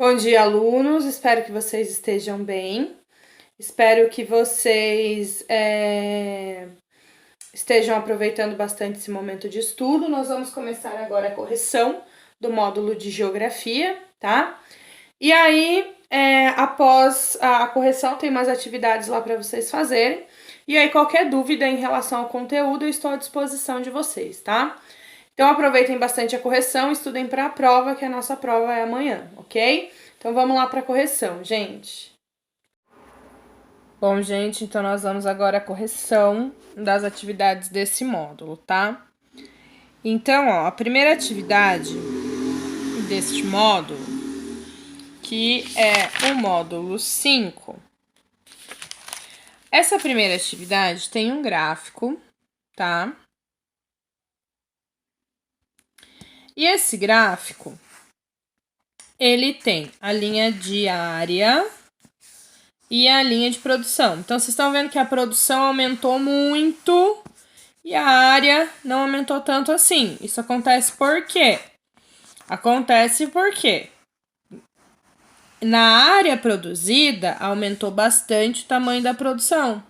Bom dia, alunos. Espero que vocês estejam bem. Espero que vocês estejam aproveitando bastante esse momento de estudo. Nós vamos começar agora a correção do módulo de geografia, tá? E aí, após a correção, tem umas atividades lá para vocês fazerem. E aí, qualquer dúvida em relação ao conteúdo, eu estou à disposição de vocês, tá? Então, aproveitem bastante a correção, estudem para a prova, que a nossa prova é amanhã, ok? Então, vamos lá para a correção, gente. Bom, gente, então nós vamos agora à correção das atividades desse módulo, tá? Então, ó, a primeira atividade deste módulo, que é o módulo 5. Essa primeira atividade tem um gráfico, tá? E esse gráfico, ele tem a linha de área e a linha de produção. Então, vocês estão vendo que a produção aumentou muito e a área não aumentou tanto assim. Isso acontece por quê? Acontece porque na área produzida aumentou bastante o tamanho da produção.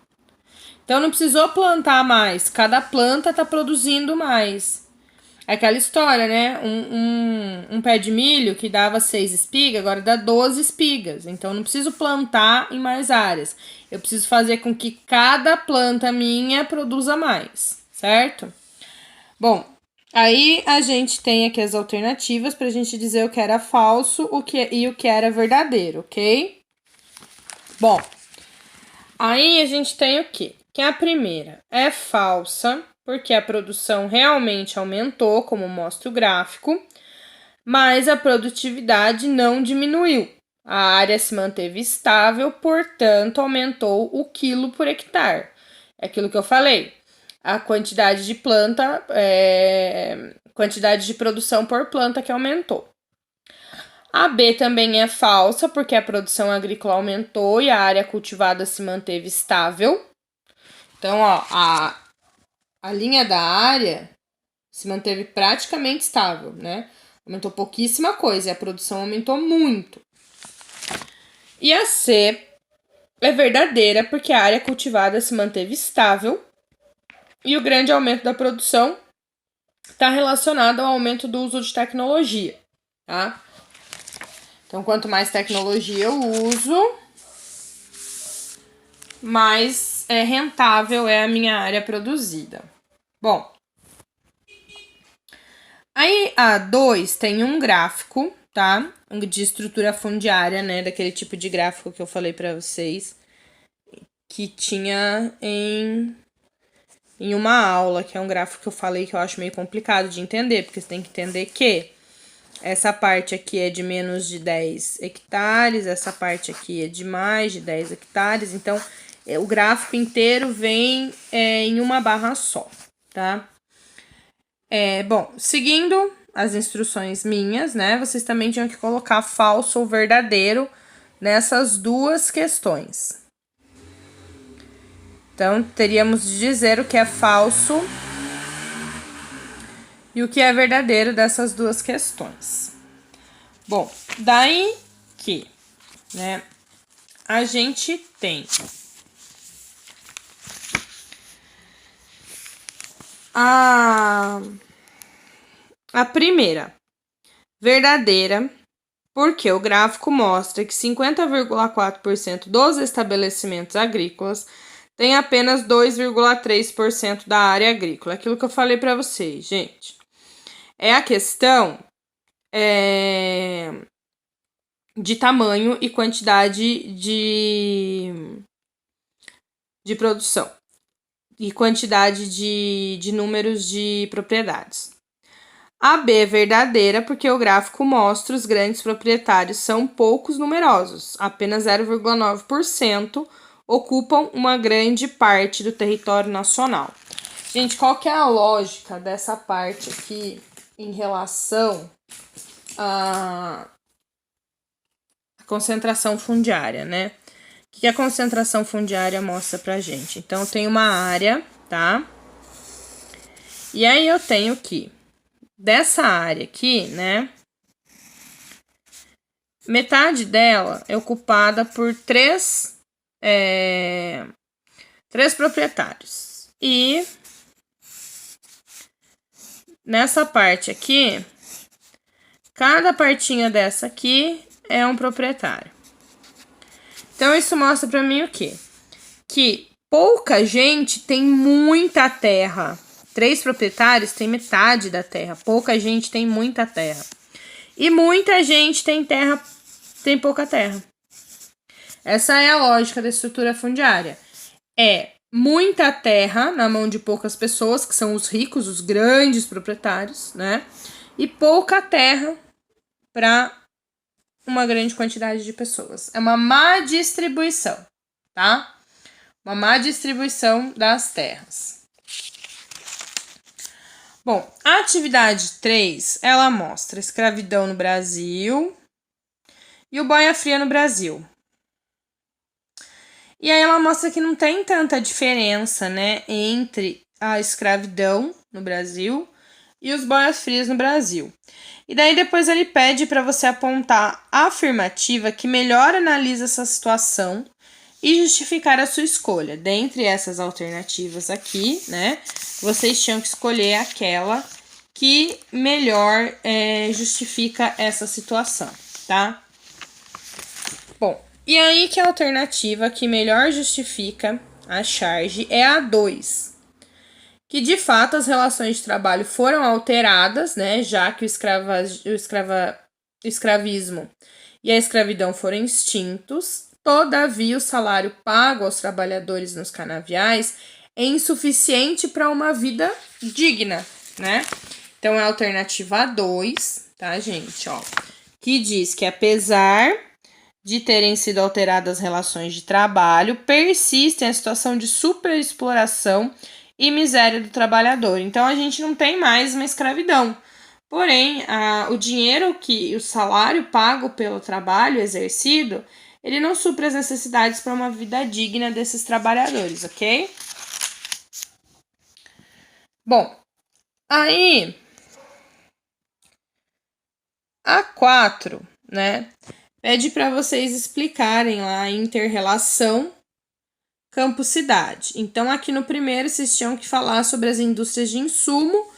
Então, não precisou plantar mais. Cada planta está produzindo mais. É aquela história, né? Um pé de milho que dava 6 espigas, agora dá 12 espigas. Então, não preciso plantar em mais áreas. Eu preciso fazer com que cada planta minha produza mais, certo? Bom, aí a gente tem aqui as alternativas para a gente dizer o que era falso e o que era verdadeiro, ok? Bom, aí a gente tem o quê? Que a primeira é falsa, porque a produção realmente aumentou, como mostra o gráfico, mas a produtividade não diminuiu. A área se manteve estável, portanto, aumentou o quilo por hectare. É aquilo que eu falei. A quantidade de planta, quantidade de produção por planta que aumentou. A B também é falsa, porque a produção agrícola aumentou e a área cultivada se manteve estável. Então, ó, a linha da área se manteve praticamente estável, né? Aumentou pouquíssima coisa e a produção aumentou muito. E a C é verdadeira, porque a área cultivada se manteve estável e o grande aumento da produção está relacionado ao aumento do uso de tecnologia, tá? Então, quanto mais tecnologia eu uso, mais rentável é a minha área produzida. Bom, aí a 2 tem um gráfico, tá? De estrutura fundiária, né? Daquele tipo de gráfico que eu falei para vocês, que tinha em uma aula, que é um gráfico que eu falei que eu acho meio complicado de entender, porque você tem que entender que essa parte aqui é de menos de 10 hectares, essa parte aqui é de mais de 10 hectares, então o gráfico inteiro vem em uma barra só, tá? Bom, seguindo as instruções minhas, né, vocês também tinham que colocar falso ou verdadeiro nessas duas questões. Então, teríamos de dizer o que é falso e o que é verdadeiro dessas duas questões. Bom, daí que, né, a gente tem a primeira, verdadeira, porque o gráfico mostra que 50,4% dos estabelecimentos agrícolas tem apenas 2,3% da área agrícola. Aquilo que eu falei para vocês, gente. É a questão de tamanho e quantidade de produção e quantidade de números de propriedades. A B é verdadeira porque o gráfico mostra os grandes proprietários são poucos numerosos, apenas 0,9% ocupam uma grande parte do território nacional. Gente, qual que é a lógica dessa parte aqui em relação à concentração fundiária, né? O que a concentração fundiária mostra pra gente? Então, eu tenho uma área, tá? E aí eu tenho que, dessa área aqui, né? metade dela é ocupada por três proprietários. E nessa parte aqui, cada partinha dessa aqui é um proprietário. Então, isso mostra pra mim o quê? Que pouca gente tem muita terra. 3 proprietários têm metade da terra. Pouca gente tem muita terra. E muita gente tem pouca terra. Essa é a lógica da estrutura fundiária. É muita terra na mão de poucas pessoas, que são os ricos, os grandes proprietários, né? E pouca terra para uma grande quantidade de pessoas. É uma má distribuição, tá? Uma má distribuição das terras. Bom, a atividade 3, ela mostra a escravidão no Brasil e o boia fria no Brasil. E aí ela mostra que não tem tanta diferença, né, entre a escravidão no Brasil e os boias frias no Brasil. E daí depois ele pede para você apontar a afirmativa que melhor analisa essa situação e justificar a sua escolha. Dentre essas alternativas aqui, né, vocês tinham que escolher aquela que melhor justifica essa situação, tá? Bom, e aí que a alternativa que melhor justifica a charge é a 2. Que de fato as relações de trabalho foram alteradas, né, já que o escravismo e a escravidão foram extintos. Todavia, o salário pago aos trabalhadores nos canaviais é insuficiente para uma vida digna, né? Então, é a alternativa 2, tá, gente? Ó, que diz que apesar de terem sido alteradas as relações de trabalho, persistem a situação de superexploração e miséria do trabalhador. Então, a gente não tem mais uma escravidão. Porém, o salário pago pelo trabalho exercido, ele não supre as necessidades para uma vida digna desses trabalhadores, ok? Bom, aí a 4, né, pede para vocês explicarem lá a inter-relação campo-cidade. Então, aqui no primeiro, vocês tinham que falar sobre as indústrias de insumo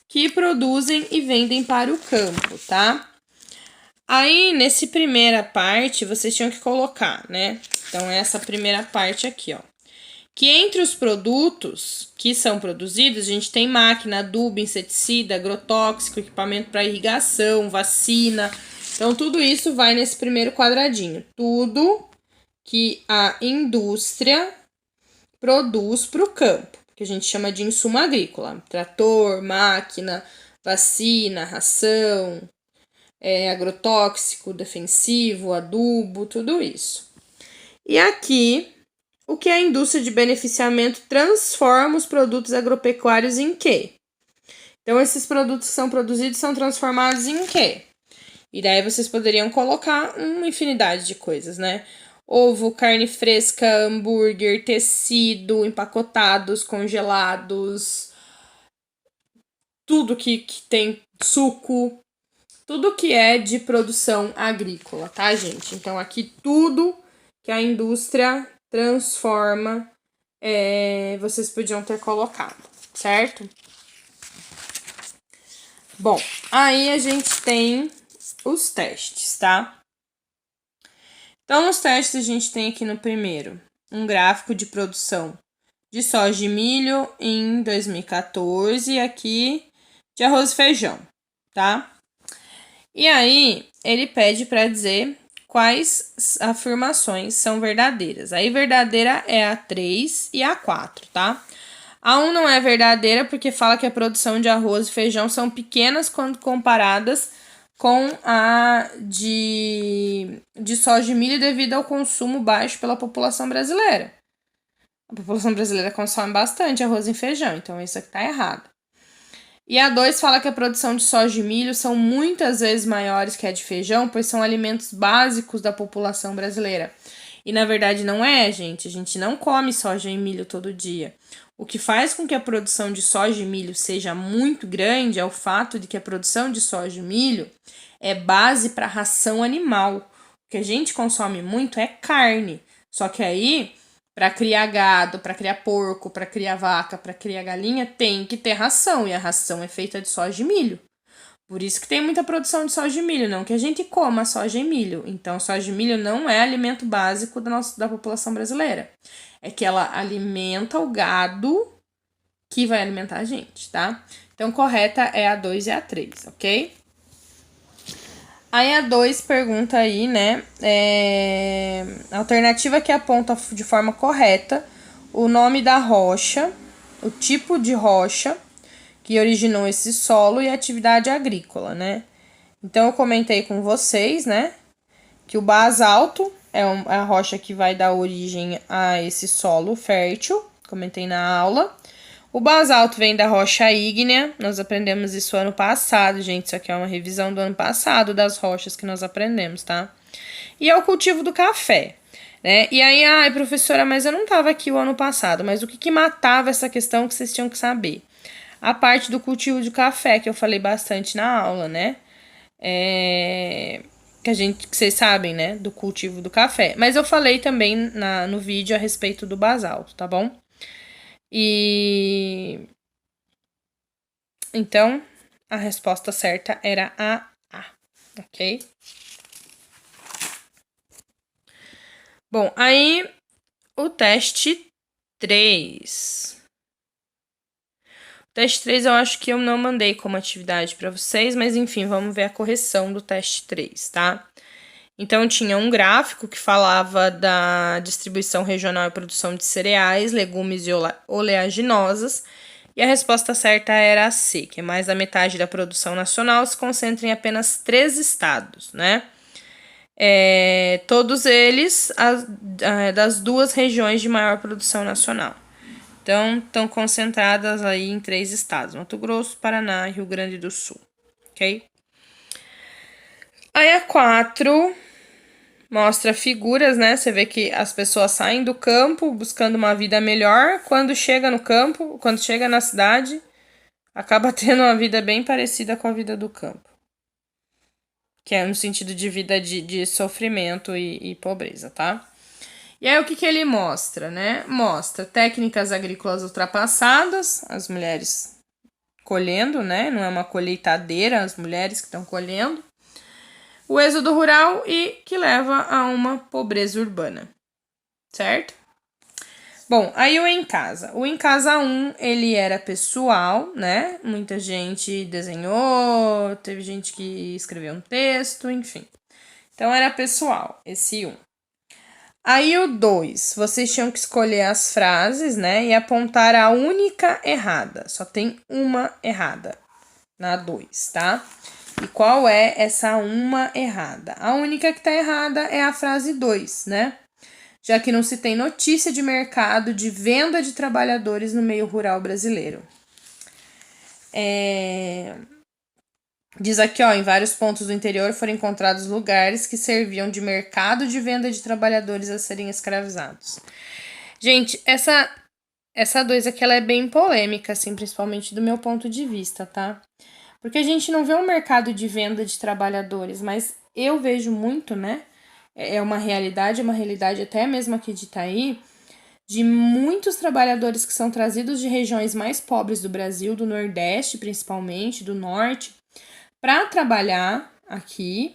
que produzem e vendem para o campo, tá? Aí, nessa primeira parte, vocês tinham que colocar, né? Então, essa primeira parte aqui, ó. Que entre os produtos que são produzidos, a gente tem máquina, adubo, inseticida, agrotóxico, equipamento para irrigação, vacina. Então, tudo isso vai nesse primeiro quadradinho. Tudo que a indústria produz para o campo, que a gente chama de insumo agrícola. Trator, máquina, vacina, ração, agrotóxico, defensivo, adubo, tudo isso. E aqui, o que a indústria de beneficiamento transforma os produtos agropecuários em quê? Então, esses produtos que são produzidos são transformados em quê? E daí vocês poderiam colocar uma infinidade de coisas, né? Ovo, carne fresca, hambúrguer, tecido, empacotados, congelados, tudo que tem suco, tudo que é de produção agrícola, tá, gente? Então, aqui tudo que a indústria transforma, vocês podiam ter colocado, certo? Bom, aí a gente tem os testes, tá? Então, nos testes, a gente tem aqui no primeiro um gráfico de produção de soja e milho em 2014 e aqui de arroz e feijão, tá? E aí, ele pede para dizer quais afirmações são verdadeiras. Aí, verdadeira é a 3 e a 4, tá? A 1 não é verdadeira porque fala que a produção de arroz e feijão são pequenas quando comparadas com a de soja e milho devido ao consumo baixo pela população brasileira. A população brasileira consome bastante arroz e feijão, então isso aqui tá errado. E a 2 fala que a produção de soja e milho são muitas vezes maiores que a de feijão, pois são alimentos básicos da população brasileira. E na verdade não é, gente. A gente não come soja e milho todo dia. O que faz com que a produção de soja e milho seja muito grande é o fato de que a produção de soja e milho é base para ração animal. que a gente consome muito é carne. Só que aí, para criar gado, para criar porco, para criar vaca, para criar galinha, tem que ter ração. E a ração é feita de soja e milho. Por isso que tem muita produção de soja e milho, não que a gente coma soja e milho. Então, soja e milho não é alimento básico da população brasileira. É que ela alimenta o gado que vai alimentar a gente, tá? Então, correta é a 2 e a 3, ok? Aí a 2 pergunta aí, né? A alternativa que aponta de forma correta o nome da rocha, o tipo de rocha que originou esse solo e a atividade agrícola, né? Então, eu comentei com vocês, né? Que o basalto é a rocha que vai dar origem a esse solo fértil, comentei na aula. O basalto vem da rocha ígnea, nós aprendemos isso ano passado, gente, isso aqui é uma revisão do ano passado das rochas que nós aprendemos, tá? E é o cultivo do café, né? E aí, ai, professora, mas eu não tava aqui o ano passado, mas o que matava essa questão que vocês tinham que saber? A parte do cultivo de café, que eu falei bastante na aula, né? Que vocês sabem, né? Do cultivo do café. Mas eu falei também no vídeo a respeito do basalto, tá bom? E então, a resposta certa era a A, ok? Bom, aí o teste 3. O teste 3 eu acho que eu não mandei como atividade para vocês, mas enfim, vamos ver a correção do teste 3, tá? Então, tinha um gráfico que falava da distribuição regional e produção de cereais, legumes e oleaginosas, e a resposta certa era a C, que é mais da metade da produção nacional se concentra em apenas 3 estados, né? Todos eles das 2 regiões de maior produção nacional. Então, estão concentradas aí em 3 estados, Mato Grosso, Paraná e Rio Grande do Sul, ok? Aí a 4 mostra figuras, né? Você vê que as pessoas saem do campo buscando uma vida melhor. Quando chega no campo, quando chega na cidade, acaba tendo uma vida bem parecida com a vida do campo. Que é no sentido de vida de sofrimento e pobreza, tá? E aí o que ele mostra, né? Mostra técnicas agrícolas ultrapassadas, as mulheres colhendo, né? Não é uma colheitadeira, as mulheres que estão colhendo. O êxodo rural e que leva a uma pobreza urbana, certo? Bom, aí o Em Casa. O Em Casa 1, ele era pessoal, né? Muita gente desenhou, teve gente que escreveu um texto, enfim. Então, era pessoal, esse 1. Aí o 2, vocês tinham que escolher as frases, né? E apontar a única errada. Só tem uma errada na 2, tá? E qual é essa uma errada? A única que tá errada é a frase 2, né? Já que não se tem notícia de mercado de venda de trabalhadores no meio rural brasileiro. Diz aqui, ó, em vários pontos do interior foram encontrados lugares que serviam de mercado de venda de trabalhadores a serem escravizados. Gente, essa 2 aqui, ela é bem polêmica, assim, principalmente do meu ponto de vista, tá? Porque a gente não vê um mercado de venda de trabalhadores, mas eu vejo muito, né? É uma realidade até mesmo aqui de Itaí, de muitos trabalhadores que são trazidos de regiões mais pobres do Brasil, do Nordeste principalmente, do Norte, para trabalhar aqui,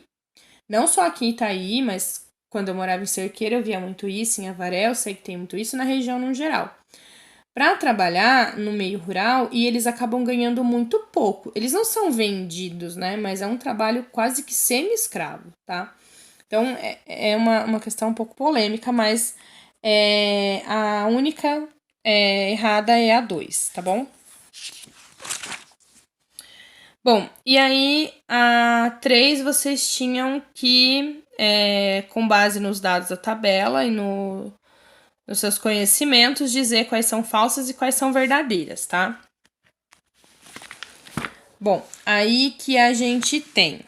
não só aqui em Itaí, mas quando eu morava em Cerqueira eu via muito isso, em Avaré eu sei que tem muito isso, na região no geral. Para trabalhar no meio rural e eles acabam ganhando muito pouco. Eles não são vendidos, né? Mas é um trabalho quase que semi-escravo, tá? Então, é uma questão um pouco polêmica, mas a única errada é a 2, tá bom? Bom, e aí a 3 vocês tinham que, com base nos dados da tabela e nos seus conhecimentos, dizer quais são falsas e quais são verdadeiras, tá? Bom, aí que a gente tem.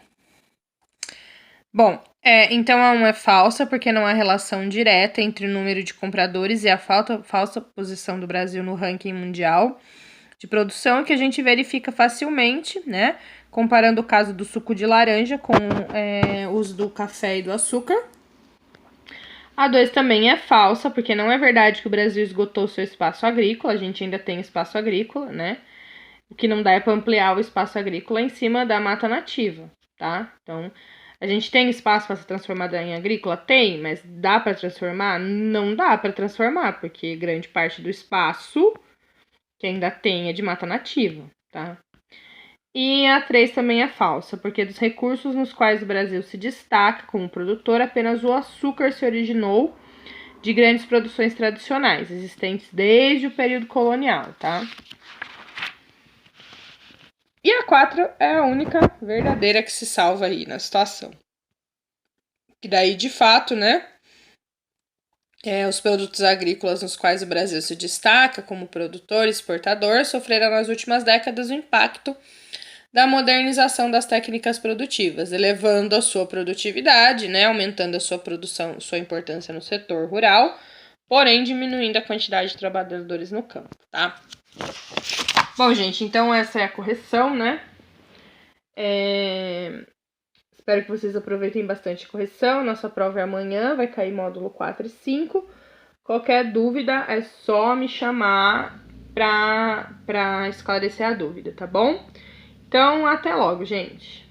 Bom, então a 1 é falsa, porque não há relação direta entre o número de compradores e a falsa posição do Brasil no ranking mundial de produção, que a gente verifica facilmente, né? Comparando o caso do suco de laranja com o uso do café e do açúcar, A 2 também é falsa, porque não é verdade que o Brasil esgotou seu espaço agrícola, a gente ainda tem espaço agrícola, né? O que não dá é para ampliar o espaço agrícola em cima da mata nativa, tá? Então, a gente tem espaço para ser transformada em agrícola? Tem, mas dá para transformar? Não dá para transformar, porque grande parte do espaço que ainda tem é de mata nativa, tá? E a 3 também é falsa, porque dos recursos nos quais o Brasil se destaca como produtor, apenas o açúcar se originou de grandes produções tradicionais, existentes desde o período colonial, tá? E a 4 é a única verdadeira que se salva aí na situação. Que daí, de fato, né, os produtos agrícolas nos quais o Brasil se destaca como produtor e exportador sofreram nas últimas décadas o impacto da modernização das técnicas produtivas, elevando a sua produtividade, né, aumentando a sua produção, sua importância no setor rural, porém diminuindo a quantidade de trabalhadores no campo, tá? Bom, gente, então essa é a correção, né? Espero que vocês aproveitem bastante a correção. Nossa prova é amanhã, vai cair módulo 4 e 5. Qualquer dúvida é só me chamar pra esclarecer a dúvida, tá bom? Então, até logo, gente!